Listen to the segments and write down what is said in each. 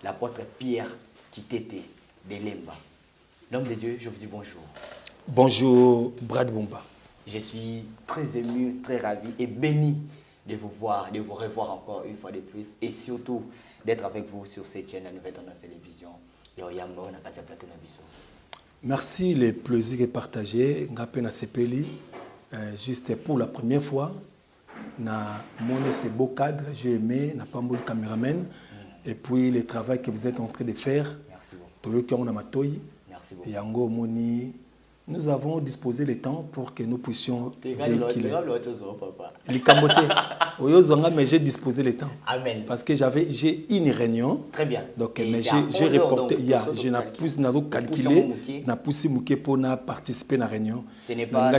l'apôtre Pierre Kitete de Lemba. L'homme de Dieu, je vous dis bonjour. Bonjour, Brad Bumba. Je suis très ému, très ravi et béni de vous voir, de vous revoir encore une fois de plus et surtout d'être avec vous sur cette chaîne, la Nouvelle Tendance Télévision. Merci, le plaisir est partagé. Ngapena Sepeli, juste pour la première fois, na mon ces beaux cadres, j'ai aimé, n'a pas beaucoup de caméraman, et puis le travail que vous êtes en train de faire. Merci beaucoup. Merci beaucoup. Yango Moni, nous avons disposé le temps pour que nous puissions véhiculer. Mais j'ai disposé le temps. Amen. Parce que j'ai une réunion. Très bien. Donc, mais j'ai reporté. Je n'ai pas calculé, n'a poussé pour participer à la réunion. Ce n'est pas.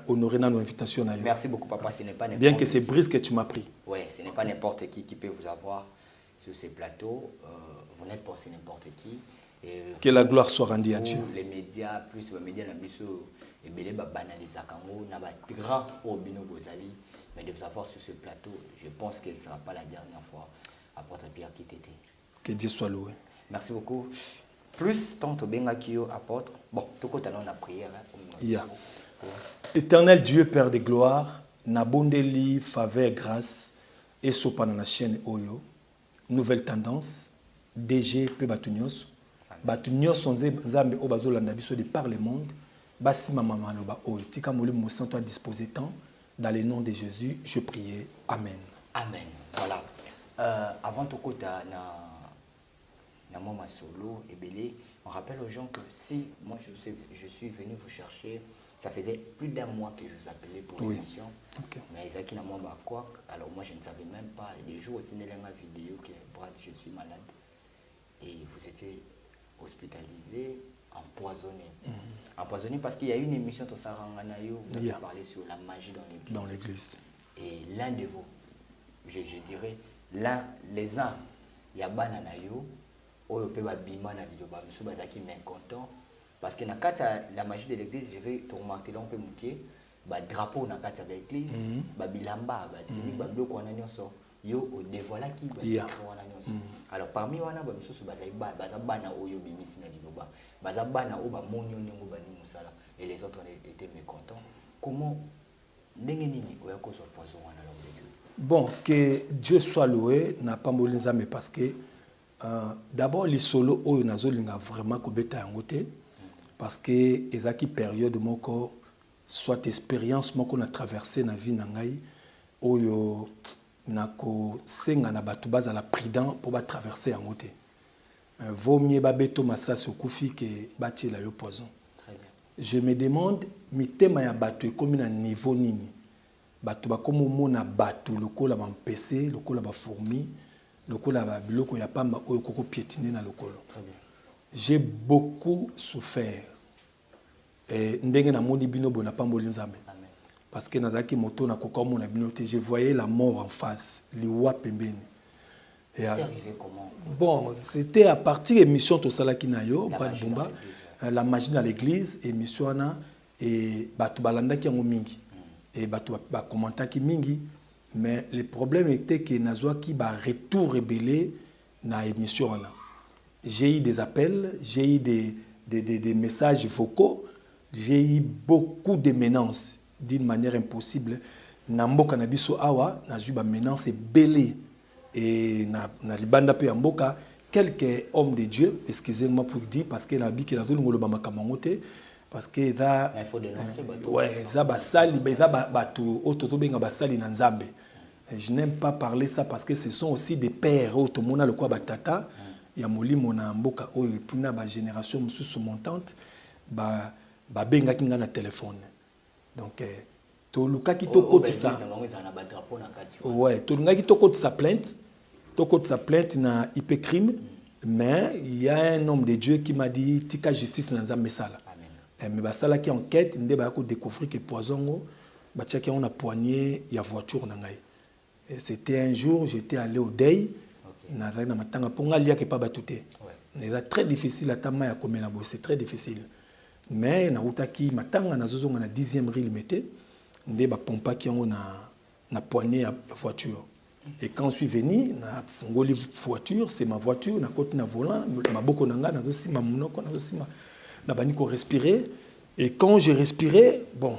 Honoré notre invitation. Merci beaucoup, papa. Ce n'est pas bien que c'est brise que tu m'as pris. Oui, ce n'est pas n'importe qui peut vous avoir sur ces plateaux. Vous n'êtes pas n'importe qui. Que la gloire soit rendue à Dieu. Les médias, plus les médias, et bien les banaliser grand obino bozali, mais de vous avoir sur ce plateau, je pense que ce ne sera pas la dernière fois. Apôtre Pierre Kitete. Que Dieu soit loué. Merci beaucoup. Plus tant au Bengakio apôtre. Bon, tout côté on a prière. Éternel Dieu, Père de gloire, Nabondeli, faveur, grâce, et sopa dans la chaîne Oyo, nouvelle tendance, DG P Batunios. Batunios sont Zambe Obazolanda biso de par le monde. Basi mama maloba Oyo. Tika moli mo santo à disposer temps. Dans le nom de Jésus, je prie. Amen. Amen. Voilà. Avant tout kota na mama solo et belé, on rappelle aux gens que si moi je suis venu vous chercher, ça faisait plus d'un mois que je vous appelais pour l'émission. Okay. Mais Isaki n'a pas quoi. Alors moi je ne savais même pas. Et des jours où tu n'as pas vidéo que Brad, je suis malade. Et vous étiez hospitalisé, empoisonné. Empoisonné parce qu'il y a une émission de Saranganayo, vous avez parlé sur la magie dans l'église. Et l'un de vous, je dirais, les uns, il y a Bananayo, où il peut bima na vidéo, monsieur Bazaki mécontent. Parce que dans la magie de l'église, je vais te remarquer là, on peut monter, drapeau dans l'église, bilamba, timi, biloko na nyonso. Yo au dévoila qui alors parmi wana ba misusu baza bana oyo bimisi na liloba baza bana o ba monyo nyongo bani musala et les autres étaient mécontents. Comment ndenge nini oya ko so poison wana l'homme de Dieu? Bon, que Dieu soit loué, n'a pas molinza mais parce que d'abord les solo oyo nazolinga vraiment ko beta yangote parce que ezaki période moko soit expérience moko na traversé na vie na ngai oyo nako senga na batu baza la prudent pour ba traverser en côté. Vaut mieux ba beto masasi okufi que bati la yo poison. Très bien. Je me demande mitema ya batu ekomi na niveau nini. Batu ba komo mona batu lokola ba mpese, lokola ba fourmi, lokola ba biloko ya pamba oyo koko piétiner na lokolo. Très bien. J'ai beaucoup souffert. Et ndenge na moni bino bona pamboli nzambe. Parce que nazaki moto na kokomo na binote, je voyais la mort en face, liwa pembeni. C'est arrivé comment? Bon, c'était à partir de l'émission Tosalaki Nayo, Brad Bumba, la magie dans l'église, émission na et batu balanda ki mingi. Et batu ba commenta ki mingi, mais le problème était que nazwa ki ba retour rebellé na émission na. J'ai eu des appels, j'ai eu des messages vocaux, j'ai eu beaucoup de menaces. D'une manière impossible. Namboka na biso awa na zuba menace belé et na libanda pe amboka quelques hommes de Dieu, excusez-moi pour dire parce que la bi que la zone ngolo ba makamangote parce que ça il faut dénoncer ouais ça ba sali ba batu ototo benga ba sali na nzambe. Je n'aime pas parler ça parce que ce sont aussi des pères otomona le quoi batata ya molimo na mboka oyo puna ba génération mususu montante ba benga kinga na téléphone. Donc, toluka ki tokotisa. Ouais, toluka ki tokotisa plainte. Tokotisa plainte na hypercrime. Mais il y a un homme de Dieu qui m'a dit tika justice na nzambe sala. Mais basala ki enquête nde ba ko découvrir que poisongo batia ki on a poigné ya voiture na ngai. C'était un jour j'étais allé au deuil. Na na matanga ponga lia ke pa batute. C'est très difficile à tama ya komela bo, c'est très difficile. Mais na utaki matanga na zozo na 10e rue limité ndé ba pompa ki ngo na poignée ya voiture Et quand je suis venu, na fungoli voiture, c'est ma voiture, na côté na volant, ma boko nanga, na aussi ma monoko, na aussi na bandi ko respirer. Et quand j'ai respiré, bon,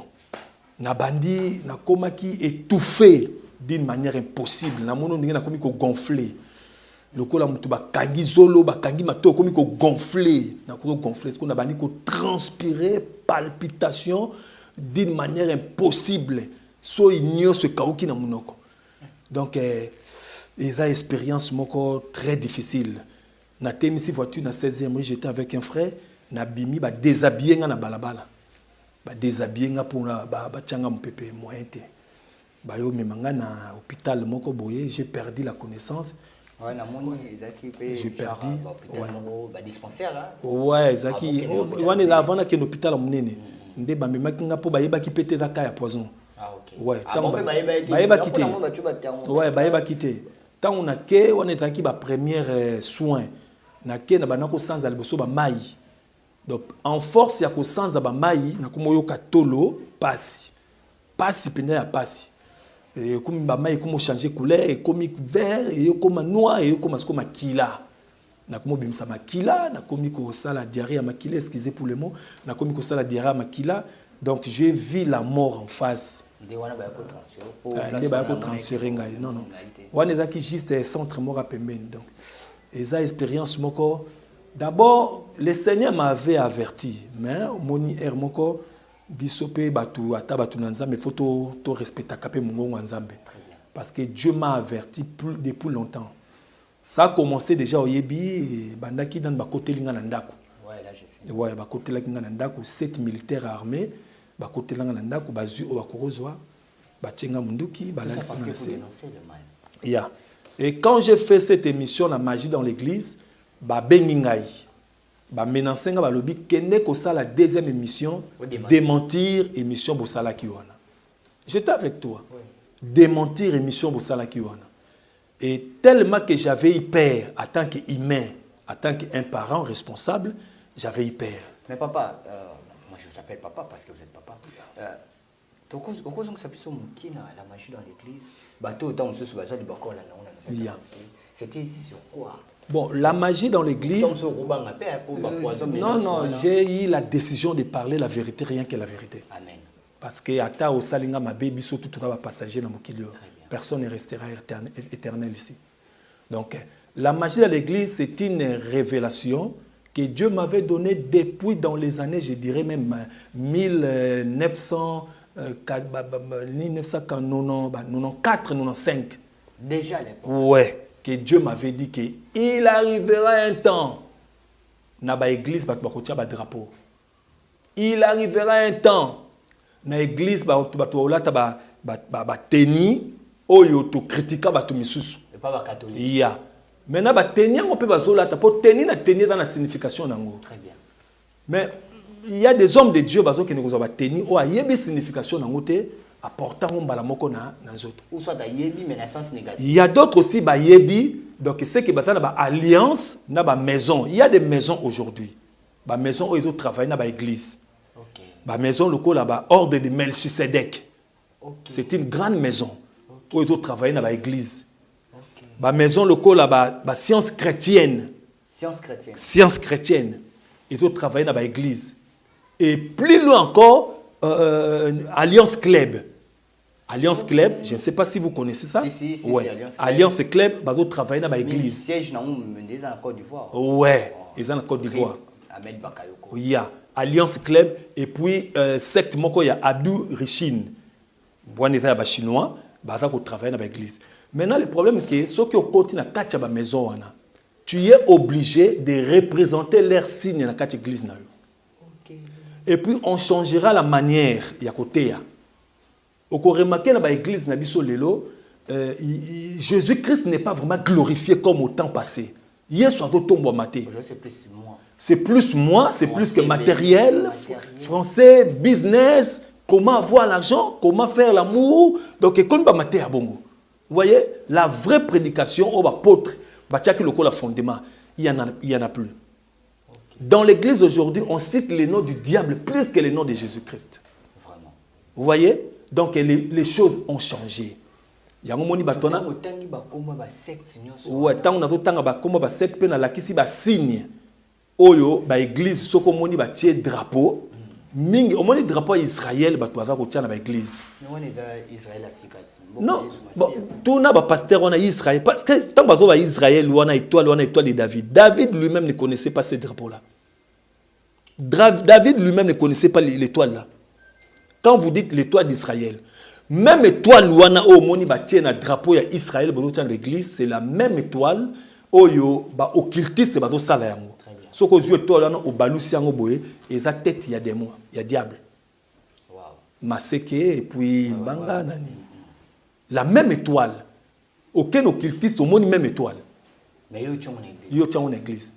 na bandi, na komaki étouffé d'une manière impossible. Na mono ndenge na komi ko gonfler. Le kola mutu ba kangi zolo, ba kangi mato komi ko gonfler, na ko gonfler, ce qu'on a bandi ko transpirer, palpitation d'une manière impossible. So igno ce kaoki na monoko. Donc, ils ont une expérience très difficile. Na temisi voiture na 16e rue, j'étais avec un frère, na bimi ba déshabiller na balabala. Ba déshabiller nga pour ba changa mpepé moyen té. Ba yo memanga na hôpital moko boye, j'ai perdu la connaissance. Ouais, na moni ezaki pe j'ai perdu ba dispensaire là. Ouais, ezaki wana avant na ke hôpital monene. Nde ba memaki nga po ba yeba ki pété za ya poison. Ah, ok. Ouais, tant baïba quitté. Ouais, baïba quitté. Tant on a que on est acquis ba première soin. Na ke na banako sans alboso ba mai. Donc en force ya ko sans ba mai na ko moyo katolo pasi. Pasi pena ya pasi. Et comme ba mai comme changer couleur et comme vert et comme noir et comme kila. Na ko bimsa makila, na komi ko sala diarrhée makila, excusez pour le mot, na komi ko sala diarrhée makila. Donc j'ai vu la mort en face. Nde ba ko transférer ngai non. Wana ezaki juste centre mort à pembeni. Donc eza expérience moko. D'abord le Seigneur m'avait averti, mais moni er moko bisope batu ata batu na Nzambe faut to respecter kapé mungongo Nzambe. Parce que Dieu m'a averti depuis longtemps. Ça a commencé déjà au Yebi bandaki dans ba côté linga na ndako. Ouais, là je sais. Ouais, ba côté linga na ndako 7 militaires armés. Ba côté langa na ndako bazu o bakorozwa batyenga munduki balalisa na se. Yeah. Et quand j'ai fait cette émission la magie dans l'église, ba bengi ngai. Ba menacer nga ba lobi kende ko ça la deuxième émission démentir émission bosala ki wana. J'étais avec toi. Oui. Démentir émission bosala ki wana. Et tellement que j'avais eu peur en tant qu'humain, en tant qu'un parent responsable, j'avais eu peur. Mais papa je t'appelle papa parce que vous êtes papa. Au cause que ça puisse la magie dans l'église, c'était sur quoi? Bon, la magie dans l'église. Non, j'ai eu la décision de parler la vérité, rien que la vérité. Amen. Parce que ata au salinga ma baby surtout tout va passager dans mon kilo. Personne ne restera éternel ici. Donc la magie dans l'église, c'est une révélation que Dieu m'avait donné depuis dans les années, je dirais même 1994-95. Déjà l'époque. Ouais, que Dieu m'avait dit qu'il arrivera un temps, na ba église ba drapeau. Il arrivera un temps, na église ba olata ba teni oyo to critica ba to misusu. Et pas ba catholique. Yeah. Maintenant, on peut pour tenir dans la signification. Très bien. Mais il y a des hommes de Dieu qui ne ont pas tenir ou a une signification apportant un moko na autres. Ou soit yebi mais dans sens négatif. Il y a d'autres aussi yebi donc c'est que bata na alliance na ba maison. Il y a des maisons aujourd'hui. Ba maison où ils travaillent na ba église. OK. Ba maison le là ba ordre de Melchisedec. OK. C'est une grande maison où ils travaillent na ba église. Ba maison locale là ba science chrétienne. Science chrétienne. Science chrétienne. Et tout travailler dans l'église. Et plus loin encore Alliance Club. Alliance Club, je ne sais pas si vous connaissez ça. Si, ouais. Alliance Club, ba travailler dans l'église. Siège dans en Côte d'Ivoire. Ouais, ils sont en Côte d'Ivoire. Ahmed Bakayoko. Il y a Alliance Club et puis secte moko ya Abdou Richine. Bon ils ba chinois, ba travailler dans l'église. Maintenant, le problème est que ceux qui ont à la maison, tu es obligé de représenter leur signe dans l'église. Okay. Et puis, on changera la manière. Au remarquer dans l'église, Jésus-Christ n'est pas vraiment glorifié comme au temps passé. C'est plus moi. C'est plus moi, c'est plus que matériel, français, business, comment avoir l'argent, comment faire l'amour. Donc, comme maté à bongo. Vous voyez, la vraie prédication au apôtre, le fondement, il y en a plus. Okay. Dans l'église aujourd'hui, on cite les noms du diable plus que les noms de Jésus-Christ. Vraiment. Vous voyez? Donc les choses ont changé. yango moni batona otangi ba komba ba secte nyonso ouais tango na tanga ba komba ba secte pe na lakisi ba signe oyo ba église soko moni ba tie drapeau mingi omoni drapeau ya Israël bato baza kotia na ba église non bon tout na ba pasteur on a Israël parce que tant bazo ba Israël on a étoile de David lui-même ne connaissait pas ce drapeau là. David lui-même ne connaissait pas l'étoile là. Quand vous dites l'étoile d'Israël, même étoile wana o moni ba tie na drapeau ya Israël bazo tia l'église, c'est la même étoile oyo ba occultiste bazo sala yango. Ce que vous avez au balusi yango boye et sa tête il y a des mois, il y a diable. Wow. Maseke et puis Mbanga nani. La même étoile. Aucun occultiste au monde même étoile. Mais yo tient une église. Yo tient une église.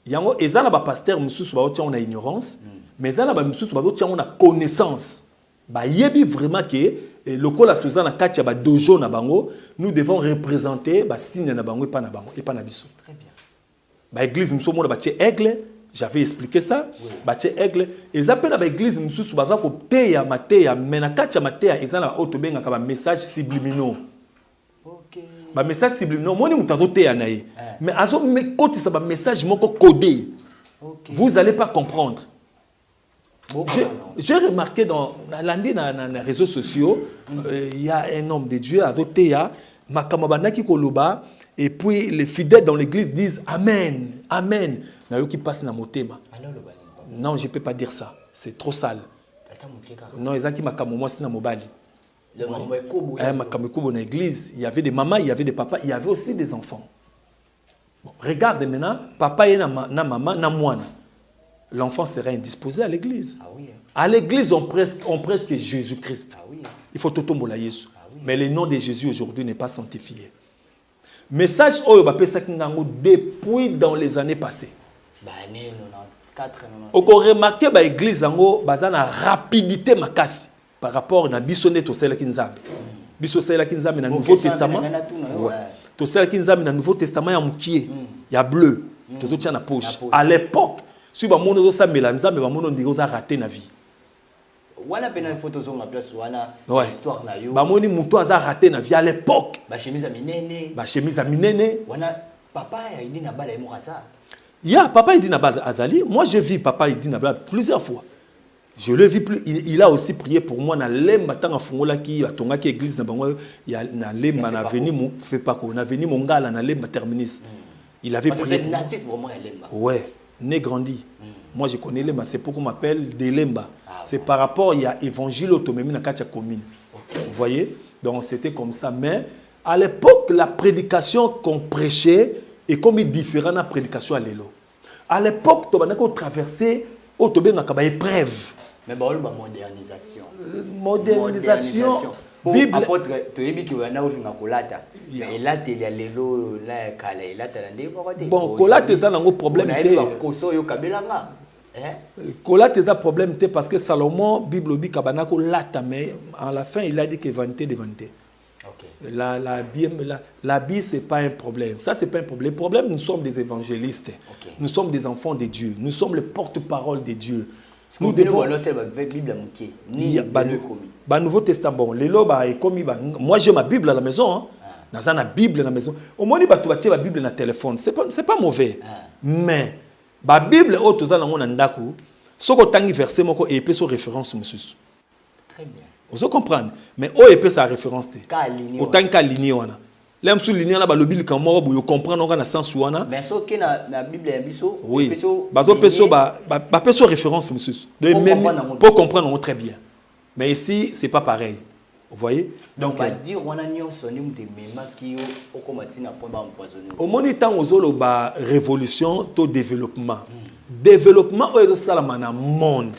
Yango ezana ba pasteur mususu ba tient une ignorance, mais ezana ba mususu ba tient une connaissance. Ba yebi vraiment que lokola tozana kati ya ba dojo na bango, nous devons représenter ba signe na bango et pas na biso. Très bien. Ba église mususu mona ba tie aigle, j'avais expliqué ça. Oui. Ba tie aigle, ezapena ba église mususu baza ko teya mateya mena kati ya mateya ezana otobenga ka ba message subliminaux. OK. Ba message subliminaux moni mutazo teya na ye. Mais azo me koti ça ba message moko codé. OK. Vous allez pas comprendre. J'ai remarqué dans les réseaux sociaux, il y a un homme de Dieu, Azoteya, Makamabandaki Koloba, et puis les fidèles dans l'église disent Amen, Amen. Qui passe dans mon thème. Non, je ne peux pas dire ça. C'est trop sale. Non, ils ont dit Makamomo, c'est dans mon bali. Dans l'église, il y avait des mamans, il y avait des papas, il y avait aussi des enfants. Bon, regarde maintenant, papa et na maman, na moine. L'enfant serait indisposé à l'église. Ah oui, hein. À l'église, on prêche que Jésus-Christ. Ah oui, hein. Il faut tout tomber Jésus. Ah oui, mais le nom de Jésus aujourd'hui n'est pas sanctifié. Message depuis dans les années passées. On remarque que l'église a une rapidité par rapport à Bissonnet au Seigneur Kinzambe. Bissonnet Kinzambe dans le Nouveau Testament. Au Seigneur Kinzambe dans le Nouveau Testament, il y a bleu. Tout tient à poche. À l'époque, si ba mono ça mélanza mais ba mono ndiko za raté na vie wana pena photo zo na place wana histoire na yo ba moni muto za raté na vie à l'époque ba chemise à minene wana papa il dit na bala e mokaza ya papa il dit na bala azali moi je vis papa il dit na bala plusieurs fois je le vis plus il a aussi prié pour moi na lemba tanga fungola ki atonga ki église na bango ya na lemba na veni mu fait pas ko na veni mongala na lemba terminus il avait prié pour natif vraiment ya lemba ouais né grandi. Moi je connais Lemba, c'est pourquoi on m'appelle Delemba. C'est par rapport il y a évangile automémie dans Katia commune. Vous voyez? Donc c'était comme ça. Mais à l'époque, la prédication qu'on prêchait est comme différent de la prédication à l'élo. À l'époque, on traversait autobéna kaba épreuve. Mais bon, la modernisation. Modernisation. Bible. Apôtre, tu es qui va na ulinga kolata. Et là tu ya lelo là kala et là tu ndé ko te. Bon, kolata ça nango problème té. Koso yo kabelanga. Kolata ça problème té parce que Salomon Bible bi kabana ko lata mais à la fin il a dit que vanité de vanité. OK. La Bible c'est pas un problème. Ça c'est pas un problème. Le problème nous sommes des évangélistes. Okay. Nous sommes des enfants de Dieu. Nous sommes les porte-parole de Dieu. Nous devons Nouveau Testament. Moi j'ai ma Bible à la maison. Dans la Bible à la maison. Au moins il y a la Bible dans le téléphone. C'est pas mauvais. Mais la Bible au total on a ndako. Ce que tangi verset moko et peut sur référence monsieur. Très bien. Vous comprenez? Mais au et peut sa référence té. Autant qu'à ligne wana. L'aime sous ligne na ba lobile quand moi vous comprendre on a sens wana. Mais ce que na Bible ya biso. Oui. Bazo peso ba peso référence monsieur. Pour comprendre très bien. Mais ici c'est pas pareil. Vous voyez? Donc va dire on a nyonso ni mute mema ki o komati na point ba empoisonner. Au monitant ozolo ba révolution to développement. Développement o salama na monde.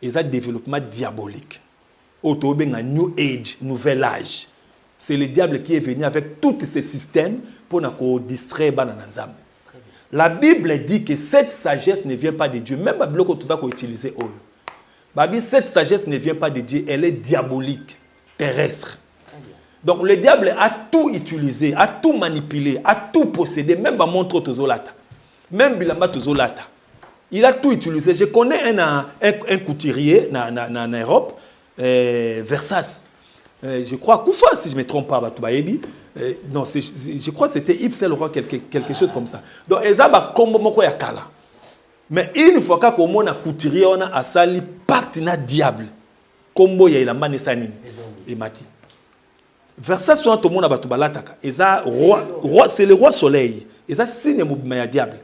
Et ça développement diabolique. Autobenga new age, nouvel âge. C'est le diable qui est venu avec tous ces systèmes pour nous distraire. La Bible dit que cette sagesse ne vient pas de Dieu. Même la Bible que tu as utilisé, cette sagesse ne vient pas de Dieu, elle est diabolique, terrestre. Donc le diable a tout utilisé, a tout manipulé, a tout possédé, même la montre Tozolata, même Bilamba Tozolata. Il a tout utilisé. Je connais un couturier en Europe, Versace. je crois Koufa, si je ne me trompe pas, non, je crois que c'était Yves Saint Laurent, quelque chose comme ça. Donc, ils ont combo moko ya kala. Mais une fois qu'on a couturier, on a sali pacte na diable. Combo ya ilamba ne sanini. Et mati. Verset sur tout le monde a battu balataka. Roi, c'est le roi soleil. Et ça signe mouvement ya diable.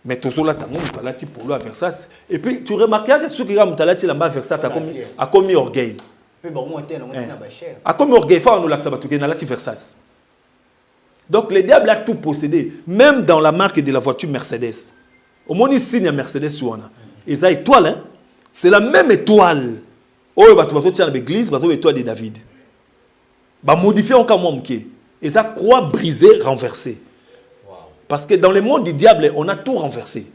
Mais toujours là, tu as pour lui à Versace. Et puis tu remarques que ceux qui ont talati là-bas Versace a commis orgueil. A commis orgueil, il faut nous l'accepter dans la Versace. Donc le diable a tout possédé, même dans la marque de la voiture Mercedes. Au moins il signe Mercedes sur она. Et ça étoile, hein? C'est la même étoile. Oh, tu vas dans l'église, tu vas étoile de David. Bah modifier encore moins qui. Et ça croix brisée, renversée. Parce que dans le monde du diable, on a tout renversé.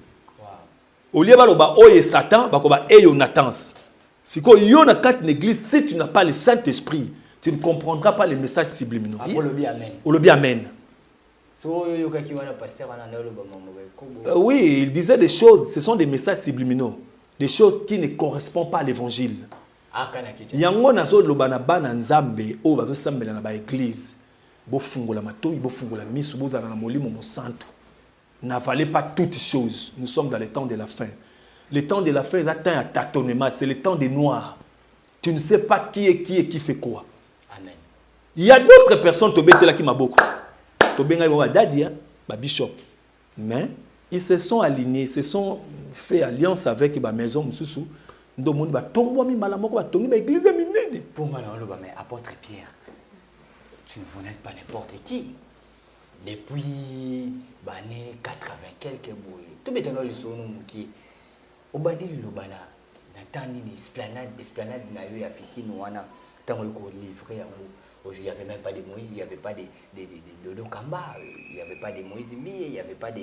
Au lieu de Satan, il y a Nathan. Si tu as quatre églises, si tu n'as pas le Saint-Esprit, tu ne comprendras pas les messages subliminaux. Amen. Amen. Oui, il disait des choses, ce sont des messages subliminaux. Des choses qui ne correspondent pas à l'évangile. Il y a un nazo lobana bana nzambe o bazo sambela na ba église. Bo fungola matoi, bo fungola misu, bo zana na molimo mo santo. N'avalez pas toutes choses. Nous sommes dans le temps de la fin. Le temps de la fin est atteint à tâtonnement. C'est le temps des noirs. Tu ne sais pas qui fait quoi. Amen. Il y a d'autres personnes qui m'a beaucoup. Bishop. Mais ils se sont alignés, ils se sont fait alliance avec la maison Moussoussou. Pour moi, mais apôtre Pierre, vous n'êtes pas n'importe qui. Depuis les 80 quelques mois, tout maintenant le son qui au bani le bana n'attendit esplanade na eu africaine wana tant qu'on livrait il n'y avait même pas de Moïse, il n'y avait pas de Kamba, il n'y avait pas de Moïse Mbié, il n'y avait pas de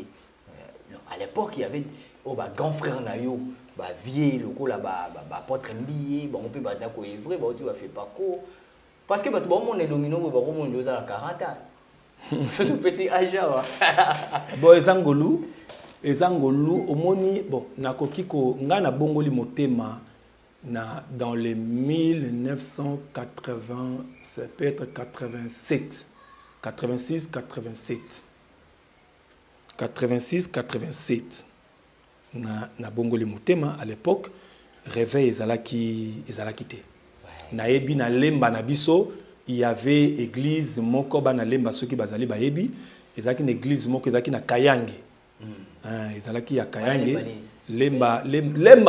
non, à l'époque il y avait grand frère na yo vieux loko là apôtre Mbié, on peut battre ko vrai tu vas faire pas quoi parce que bon on est dominant on est à 40 ans. Surtout PC Aja. Bon ezangolu omoni bon nakokiko ngana bongoli motema na dans les 1980 c'est peut-être 87 86 87 86 87 na bongoli motema à l'époque réveil ezalaki té na ebi na lemba na biso. Il y avait église moko bana lemba soki bazali bayebi ezalaki na église moko ezalaki na Kayange ezalaki ya Kayange lemba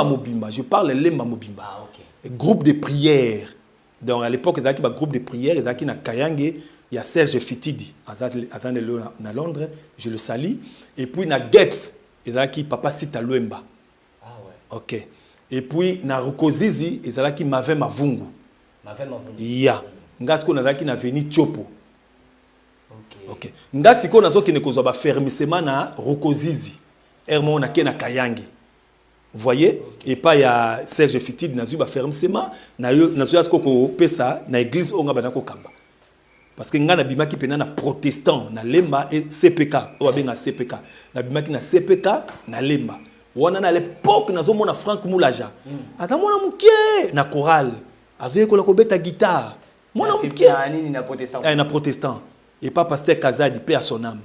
mobimba, je parle lemba mobimba. Groupe de prière. Donc à l'époque ezalaki ba groupe de prière ezalaki na Kayange, il y a Serge Fitidi azande na Londres, je le salue. Et puis na Geps ezalaki papa Sita Luemba. OK. Et puis na Rukozizi ezalaki Mave Mavungu. Yeah. Ngasi ko nazaki na veni Chopo. OK. Ngasi ko nazoki ne kozwa ba fermissement na Rukozizi. Hermo na kena Kayange. Vous voyez? Et pas ya Serge Fitid nazu ba fermissement na nazu asko ko pesa na église onga banako kamba. Parce que ngana bimaki pena na protestant na lemba et CPK. O benga CPK. Na bimaki na CPK na lemba. Wana na l'époque nazo mona Franck Moulaja. Ata mona mukie na chorale. Azoye ko la kobeta guitare. Na protestant. Et pas pasteur Kazadi, paix à son âme.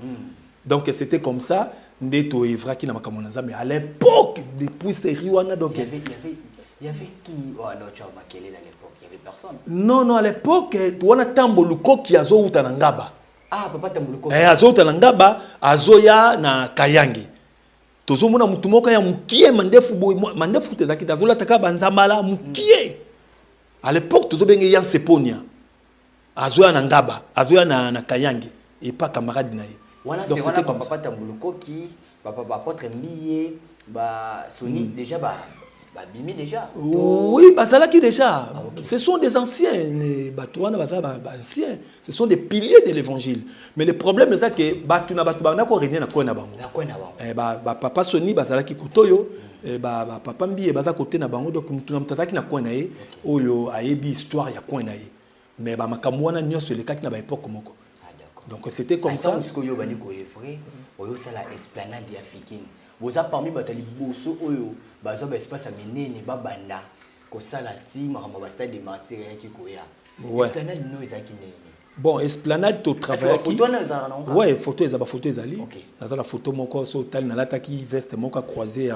Donc c'était comme ça. Ndeto Evra qui n'a pas mais à l'époque, depuis ces Riwana, donc. Il y avait qui à l'époque? Il y avait personne. Non, à l'époque, on a Tamboluko qui a zo utanangaba. Ah, papa Tamboluko. Azo utanangaba, azoya na Kayange. Tozo mona mutumoka ya mukie mandefu tezaki tazola taka banzamala mukie. À l'époque, tozo benge yan seponia. Azoya na ngaba, azoya na Kayange et pas camarade naïe. Donc c'était comme ça. Papa Tamboluko qui papa apôtre Mbié, Sony déjà bimi déjà. Oui, bazalaki déjà. Ce sont des anciens, anciens. Ce sont des piliers de l'évangile. Mais le problème c'est que batuna na ko régner na ko na bango. Papa Sony bazalaki kotoyo, papa Mbié baza côté na bango donc mutuna mtataki na ko na ye oyo ayebi histoire ya ko na ye. Mais makambo wana nyonso elekaki na ba époque moko. Donc c'était comme ça. Parce que yo bani ko vrai, oyo sala esplanade africaine. Vous avez parmi batali bosso oyo, bazo ba espace amenene ba banda ko sala ti maramba ba stade de martyr ki koya. Ouais. Esplanade, nous, ils ont qui. Bon, Esplanade, tu travailles qui? Ouais, photo, ils ont photo, ils ont dans la photo, mon corps, sur tel, nalata qui veste, mon corps croisé,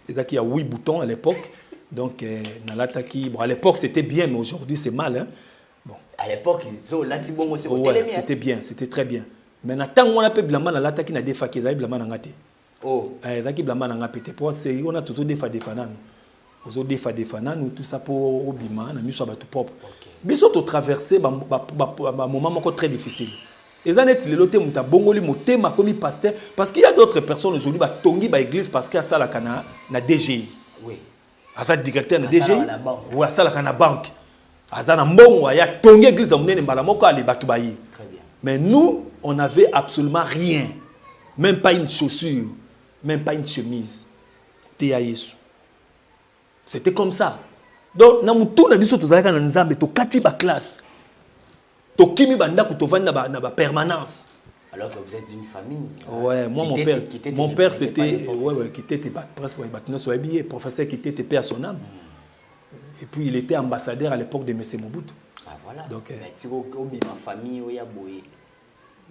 ils ont qui a 8 boutons à l'époque. Donc, nalata qui, bon, à l'époque, c'était bien, mais aujourd'hui, c'est mal, hein. Bon. À l'époque, ils ont là, ouais, c'était bien, c'était très bien. Mais tant qu'on a peu blâmé dans l'attaque qui n'a des fois qu'ils avaient blâmé dans l'attaque. Oh. Ils ont qui blâmé dans l'attaque. Pour c'est on a tout des fois des fanans. Aux autres des fois des fanans, tout ça pour obima, on a mis sur bateau propre. Mais surtout traverser un moment très difficile. Et ça net le loté muta bongoli motema comme pasteur parce qu'il y a d'autres personnes aujourd'hui ba tongi ba église parce qu'il y a ça la kana na DGI. Oui. Avec directeur na DGI. Ou ça la kana banque. Azana mbongo ya tongi église munene mbala moko ali batu bayi. Très bien. Mais nous on n'avait absolument rien. Même pas une chaussure, même pas une chemise. C'était comme ça. Donc na mutu na biso tozalaka na nzambe to kati ba classe. To kimi banda ko tovanda na ba permanence. Alors que vous êtes d'une famille. Ouais, moi mon père c'était qui était presque professeur qui était paix à son âme. Et puis il était ambassadeur à l'époque de M. Mobutu. Ah voilà. Donc famille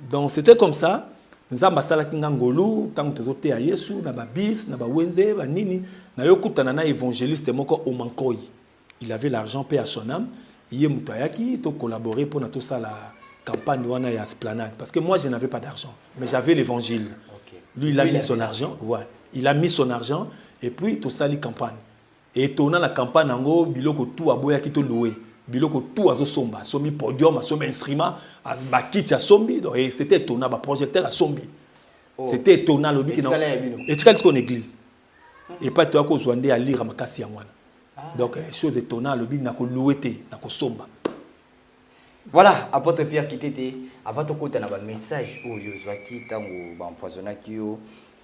donc c'était comme ça. Nzamba salaki ngangolu tant que toté à Yesu na ba bis na ba wenze ba nini na yokutana na évangéliste moko Omankoi. Il avait l'argent paix à son âme. Il mutayaki to collaborer pour na to ça la campagne wana ya Esplanade parce que moi je n'avais pas d'argent mais j'avais l'évangile. Okay. Lui il a mis son argent, ouais. Il a mis son argent et puis tout ça li campagne. Et tourna la campagne ngo biloko tout aboya ki to louer. Biloko tout azo somba, somi podium, somi instrument, ba kit ya sombi et c'était étonnant ba projecteur à sombi. Oh. C'était étonnant lobi ki na. Et tu connais l'église. Et pas toi ko zwande à lire makasi ya wana. Donc chose étonnante lobi na ko louer te, na ko somba. Voilà, apôtre Pierre qui était avant de côté un message où Yozaki tango ba empoisonnaki yo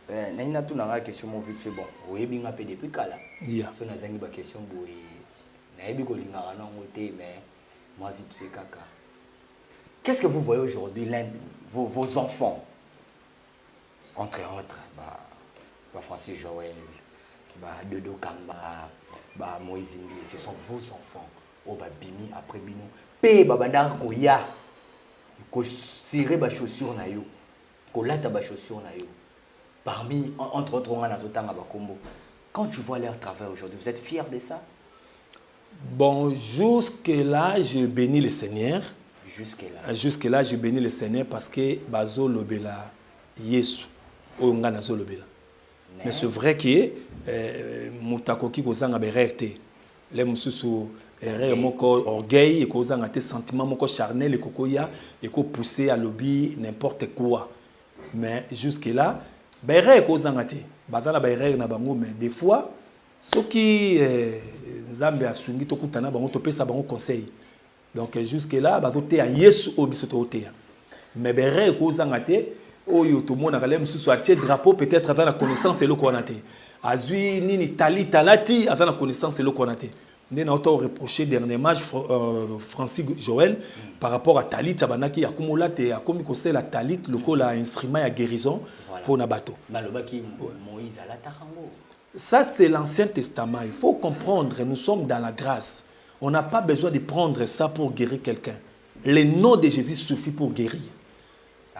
na tout na question mon vite fait bon oui bien appelé depuis kala so na zangi ba question boy na yebi ko lingara na ngote mais moi vite fait kaka qu'est-ce que vous voyez aujourd'hui vos enfants entre autres ba Francis Joël ba Dodo Kamba ba Moïse Ngé ce sont vos enfants au ba bimi après bino pe babanda koya ko cirer ba chaussures na yo ko lata ba chaussures na yo parmi entre autres on a zotanga ba kombo quand tu vois leur travail aujourd'hui vous êtes fiers de ça? Bon, jusque là je bénis le Seigneur. Jusque là je bénis le Seigneur parce que bazo lobela Yesu o ngana zo lobela. Mais c'est vrai que mutakoki kozanga bererte les mususu erreur moko orgueil et kozanga te sentiment moko charnel et kokoya et ko pousser à lobby n'importe quoi. Mais jusque là berre kozanga te bazala berre na bango mais des fois ceux qui nzambe asungi to kutana bango to pesa bango conseil. Donc jusque là bazote à Yesu obisoto otea. Mais berre kozanga te oyo to mona kale mususu atie drapeau peut-être avant la connaissance et le konate. Azui nini tali talati avant la connaissance et le konate. Nous avons reproché dernièrement Francis Joël par rapport à Talit Tabanaki à Kumolate à Komikose la Talit le col a instrument à guérison pour Nabato. Ça c'est l'Ancien Testament. Il faut comprendre, nous sommes dans la grâce. On n'a pas besoin de prendre ça pour guérir quelqu'un. Le nom de Jésus suffit pour guérir.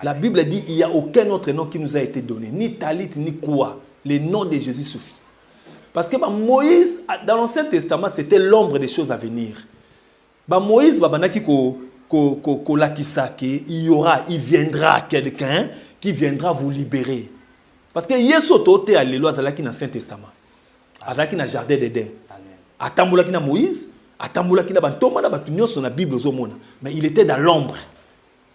La Bible dit il n'y a aucun autre nom qui nous a été donné, ni Talit ni quoi. Le nom de Jésus suffit. Parce que Moïse, dans l'Ancien Testament, c'était l'ombre des choses à venir. Moïse, il viendra quelqu'un qui viendra vous libérer. Parce que Yesu toté à l'éloignement dans l'Ancien Testament. Avec dans le jardin d'Éden. Atambula qui na Moïse, atambula qui na Bantoma na Batunyo sur la Bible zomona. Mais il était dans l'ombre.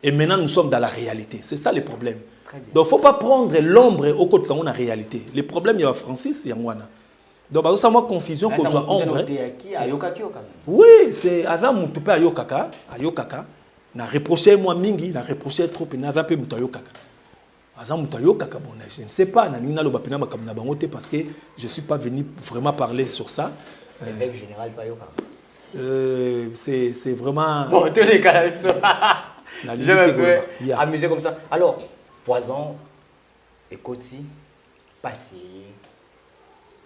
Et maintenant nous sommes dans la réalité. C'est ça le problème. Donc il ne faut pas prendre l'ombre au côté de la réalité. Le problème il y a Francis, il y a moi. Donc, il y a une confusion qu'on soit ombre. Oui, c'est avant mon toupé ayokaka, na reproché moi mingi, na reproché trop et na zappé muto ayokaka. Avant muto ayokaka bon, je ne sais pas na nina lo bapina makam na bangote parce que je suis pas venu vraiment parler sur ça. L'évêque général pas ayokaka. C'est vraiment. Bon, tous les cas avec ça. Je me amuser comme ça. Alors, Poison, Ekoti, Passé.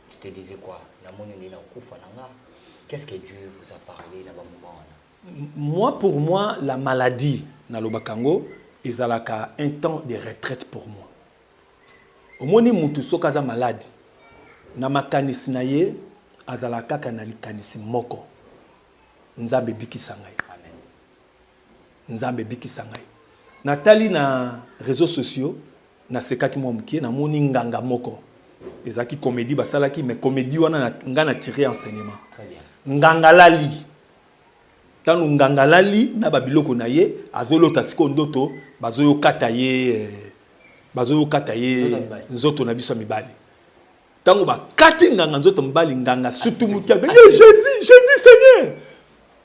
Tu te disais quoi? Qu'est-ce que Dieu vous a parlé dans ce moment? Moi, pour moi, la maladie, na lobakango, ezalaka un temps de retraite pour moi. Au moins, mutu sokaza malade. Na makanisi na ye, azalaka kana likanisi moko. Nzambe biki sangai. Amen. Nzambe biki sangai. Natali na réseaux sociaux, na sekaki mwa mukie, na moni nganga moko. Ezaki comédie basalaki, mais comédie wana ngana tiré enseignement. Très bien. Nganga lali. Tanu nganga lali na babiloko na ye, azolota siko ndoto, bazoyo kata ye nzoto na biso mibali. Tango ba kati nganga nzoto mibali nganga surtout mukia. Jésus, Seigneur.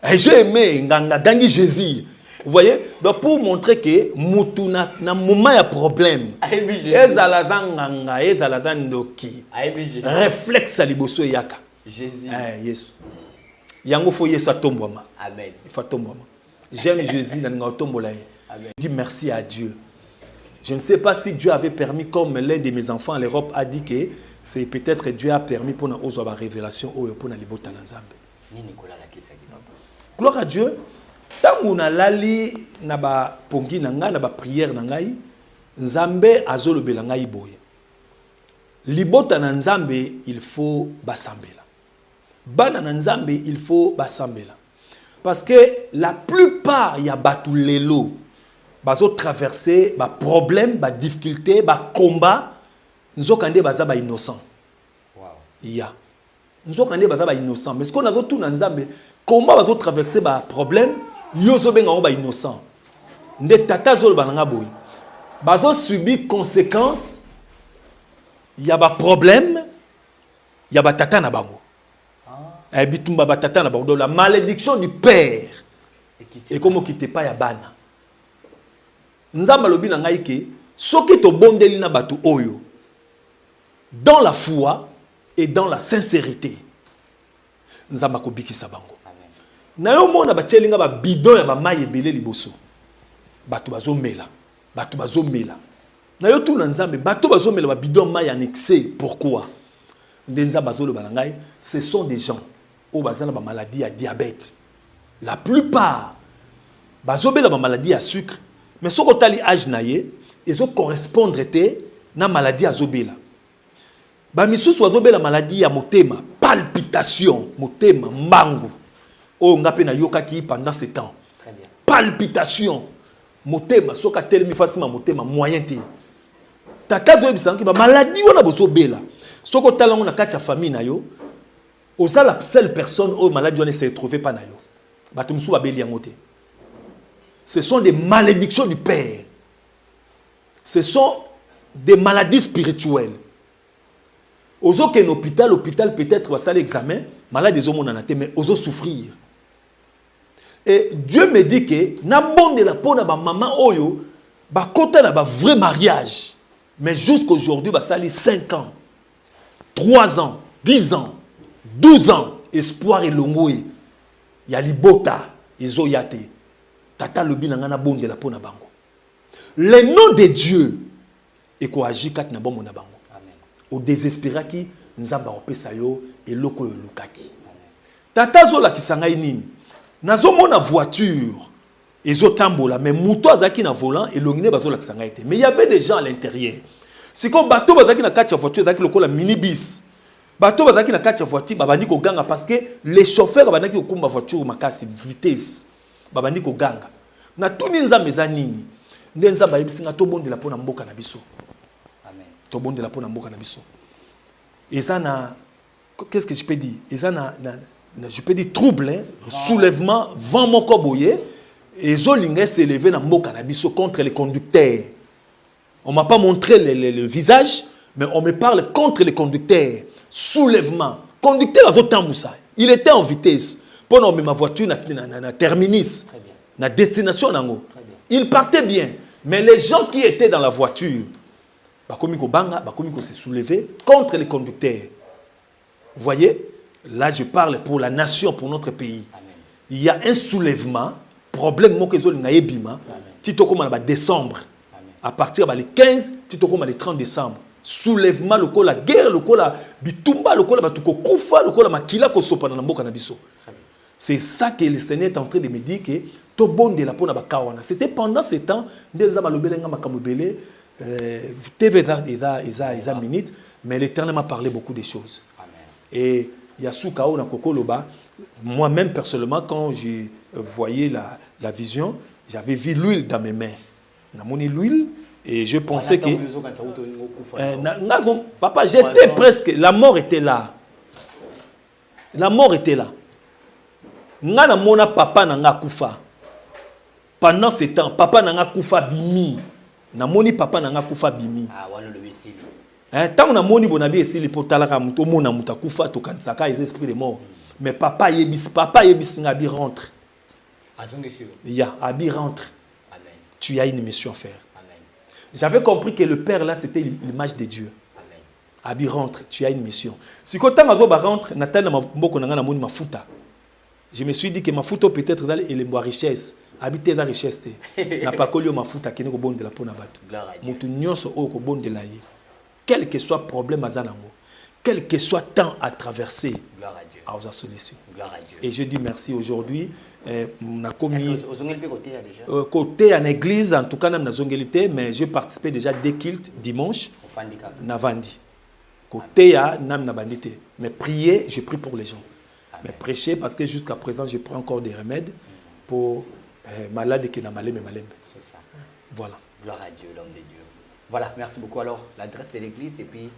Et j'ai aimé nganga gangi Jésus. Vous voyez? Donc pour montrer que mutu na moment ya problème. Ezalazan nganga, ezalazan ndoki. Réflexe liboso yaka. Jésus. Yesu. Yango fo Yesu atombwama. Amen. Il faut atombwama. J'aime Jésus na ngatombola. Amen. Je dis merci à Dieu. Je ne sais pas si Dieu avait permis, comme l'un de mes enfants à l'Europe a dit que c'est peut-être Dieu a permis pour nous avoir révélation ou pour nous libérer dans Zambé. Gloire à Dieu. Tant qu'on a lali na ba pongi nanga na ba prière nangai, Nzambe azolo belangai boye. Libota na Nzambe il faut basambela. Bana na Nzambe il faut basambela. Parce que la plupart ya batu lelo bazo traverser ba problème, ba difficulté, ba combat, nzokande baza ba innocent. Wow. Ya. Nzokande baza ba innocent. Mais ce qu'on a tout na Nzambe, comment bazo traverser ba problème, yozo benga ba innocent. Nde tata zolo bananga boy. Bazo subir conséquences, ya ba problème, ya ba tata na bango. Ah. Bitumba ba tata na bango. La malédiction du père. Et comment quitte pas ya bana. Nzamba lobi na ngai ke soki to bondeli na batu oyo dans la foi et dans la sincérité nzamba ko bikisa bango. Amen. Na yo mona ba tielinga ba bidon ya ba mayi ebele liboso batu bazomela na yo tu na nzambe batu bazomela ba bidon mayi en excès. Pourquoi? Nzamba zolo ba ngai ce sont des gens au bazana ba maladie à diabète. La plupart bazobela ba maladie à sucre. Mais ce que tu as âge naie, ils ont correspondre na maladie à zobela. Ba misusu azobela maladie à motema, palpitation, motema, mbangu. O ngape na yokaki pendant ce temps. Très bien. Palpitation, motema, soka telmi facilement motema moyen te. Tata zo bisanki ba maladie wana bozobela. Soko talango na kati ya famille na yo, oza la seule personne au maladie wana se retrouver pas na yo. Bato musu ba beli yango te. Ce sont des malédictions du père. Ce sont des maladies spirituelles. Aux autres l'hôpital peut-être va faire l'examen, malade des hommes mais aux autres souffrir. Et Dieu me dit que na bon de la peau na ba maman oyo ba kota na ba vrai mariage. Mais jusqu'aujourd'hui ba sali 5 ans, 3 ans, 10 ans, 12 ans, espoir et longoé. Ya libota ezo yate. Tata lobi nangana bonde la pona bango. Le nom de Dieu et ko agi kat na bombo na bango. Amen. Au désespéré qui nzamba opesa yo et loko yo lukaki. Tata zo la kisangai nini. Nazo mona voiture ezo tambola mais muto azaki na volant et longine bazo la kisangai te. Mais il y avait des gens à l'intérieur. C'est comme bateau bazaki na kati ya voiture azaki lokola minibus. Bateau bazaki na kati ya voiture babandi ko ganga parce que les chauffeurs bandaki ko kumba voiture makasi vitesse. Babandi ko ganga na tuni nzambe za nini nde nzamba yebisinga to bondela pona mboka na biso. Amen. To bondela pona mboka na biso. Et ça na qu'est-ce que je peux dire? Et ça je peux dire trouble, hein? Soulèvement, vent moko boye et zolinga s'élever na mboka na biso contre les conducteurs. On m'a pas montré le visage mais on me parle contre les conducteurs. Soulèvement. Conducteur azotambusa. Il était en vitesse. Pendant ma voiture na terminus, na destination nango. Il partait bien, mais les gens qui étaient dans la voiture, bakomi ko banga, bakomi ko se soulever contre les conducteurs. Vous voyez, là je parle pour la nation, pour notre pays. Amen. Il y a un soulèvement, problème mokezo na yebima, tito comme na décembre. Amen. À partir du 15, tito comme le 30 décembre. Soulèvement lokola guerre lokola bitumba lokola batuko kufa lokola makila ko sopa na mboka na biso. C'est ça que le Seigneur est en train de me dire que tout bon de la peau n'a pas kawana. C'était pendant ce temps, des amalobele ngamakambele, TV isa minutes, mais l'Éternel m'a parlé beaucoup de choses. Amen. Et Yasuka na kokoloba, moi-même personnellement quand je voyais la vision, j'avais vu l'huile dans mes mains. Namoni l'huile et je pensais que papa, j'étais presque, la mort était là. La mort était là. Ngana mona papa nanga kufa. Pendant ce temps, papa nanga kufa bimi. Namoni papa nanga kufa bimi. Ah, wano le wesili. Tant na moni bonabi esili pour talaka muto mona muta kufa to kansaka les esprits de mort. Mais papa yebis ngabi rentre. Ya, abi rentre. Amen. Tu as une mission à faire. Amen. J'avais compris que le père là c'était l'image de Dieu. Amen. Abi rentre, tu as une mission. Si quand tu rentre, Nathan mboko nanga na moni mafuta. Je me suis dit que mafuta peut-être dans les richesses. Habiter dans la richesse. N'a pas collé mafuta qui n'est au bon de la peau na batu. Mutu nyonso o ko bon de la ye. Quel que soit problème à zanango, quel que soit temps à traverser, gloire à Dieu. À aux solutions. Gloire à Dieu. Et je dis merci aujourd'hui. On a commis déjà côté en église, en tout cas, dans la mais j'ai participé déjà des cultes dimanche. Navandi. Côté à nam nabandité. Mais prier, je prie pour les gens. Amen. Mais prêcher parce que jusqu'à présent, je prends encore des remèdes pour malades qui n'ont malé mais malé. C'est ça. Voilà. Gloire à Dieu, l'homme de Dieu. Voilà, merci beaucoup. Alors, l'adresse de l'église et puis,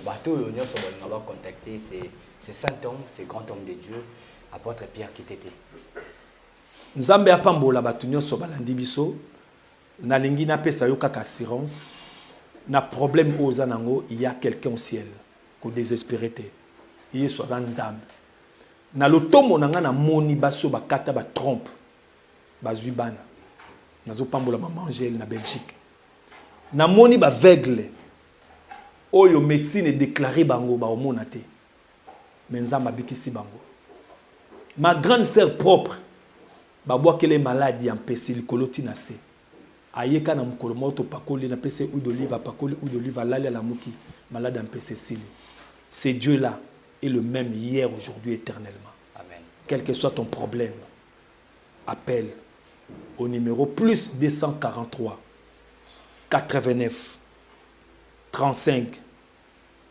bateau, on va contacter ces saint homme, ces grands hommes de Dieu, apôtre Pierre Kitete. Nzambe apambola batu nyonso balandi biso na lingi na pesa yo kaka assurance na problème oza nango il y a quelqu'un au ciel ko désespérité il soit dans nzambe na lotomo nanga na moni baso bakata ba trompe bazui bana nazo pambola maman Angèle na Belgique na moni ba aveugle oyo médecine déclaré bango ba omona te mais nzambe abikisi bango ma grande sœur propre babwa kele maladie en pesi likoloti na se ayeka na mukolo moto pakoli na pesi huile d'olive pakoli huile d'olive alali la muki malade en pesi sili. C'est Dieu là est le même hier aujourd'hui éternellement. Amen. Quel que soit ton problème, appelle au numéro plus 243 89 35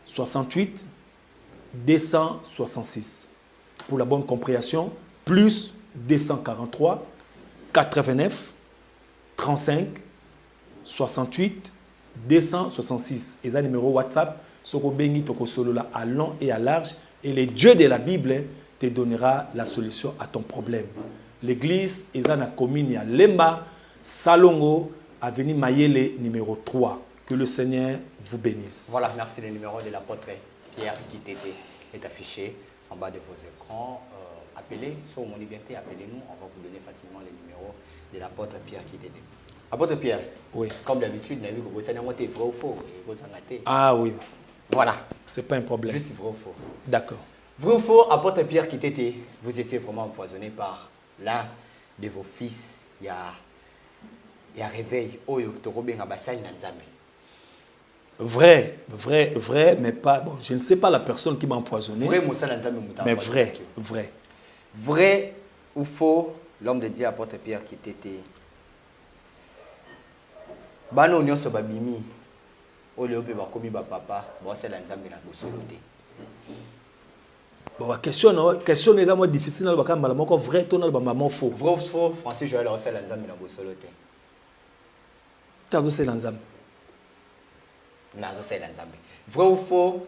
68 266 pour la bonne compréhension plus 243 89 35 68 266 et un numéro WhatsApp soko bengi toko solo là à long et à large et le Dieu de la Bible te donnera la solution à ton problème. L'église est dans la commune à Lemba Salongo avenue Mayele numéro 3. Que le Seigneur vous bénisse. Voilà, merci. Le numéro de l'apôtre Pierre Kitete est affiché en bas de vos écrans. Appelez sur mon liberté, appelez-nous, on va vous donner facilement le numéro de l'apôtre Pierre Kitete. Apôtre Pierre, oui. Comme d'habitude, vous avez vu que vous avez vrai ou faux. Ah oui. Voilà. C'est pas un problème. Juste vrai ou faux. D'accord. Vrai ou faux, apôtre Pierre Kitete, vous étiez vraiment empoisonné par l'un de vos fils. Il y a réveil. Oyo, Torobe Ngabasai Nanzame. Vrai, mais pas... Bon, je ne sais pas la personne qui m'a empoisonné. Vrai, mais vrai, vrai. Vrai ou faux, l'homme de Dieu, apôtre Pierre Kitete. Bano nyonso babimi. Ole ope bakomi ba papa, bo sala nzambe na bosolote. Bon, question est vraiment difficile na bakamba la moko vrai to na ba maman faux. Vrai ou faux, Francis Joël o sala nzambe na bosolote. Tazo sala nzambe. Nazo sala nzambe. Vrai ou faux,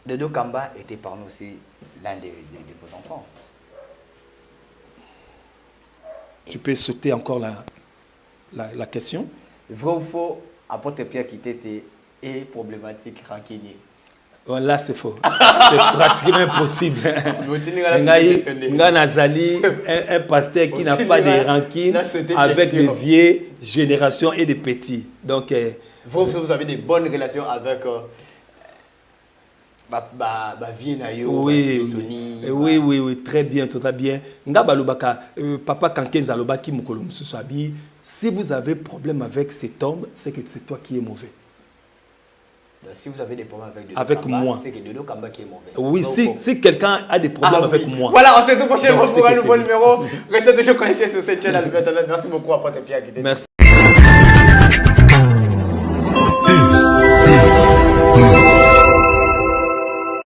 Dodo Kamba était parmi aussi l'un de vos enfants. Tu peux sauter encore la question. Vrai ou faux, apôtre Pierre Kitete est problématique rancunier. Là, c'est faux. C'est pratiquement impossible. Nazali, un pasteur qui n'a pas de rancune avec les vieilles générations et des petits. Donc, vous avez des bonnes relations avec oui, très bien, tout va bien. Papa Kankeza Lobaki Mukolo Mususabi, si vous avez problème avec cet homme, c'est que c'est toi qui es mauvais. Donc, si vous avez des problèmes avec moi, c'est que Dodo Kamba qui est mauvais. Oui, si quelqu'un a des problèmes avec moi. Voilà, on se retrouve prochainement pour un nouveau numéro. Restez toujours connectés sur cette chaîne. Merci beaucoup à Pote Pierre. Merci.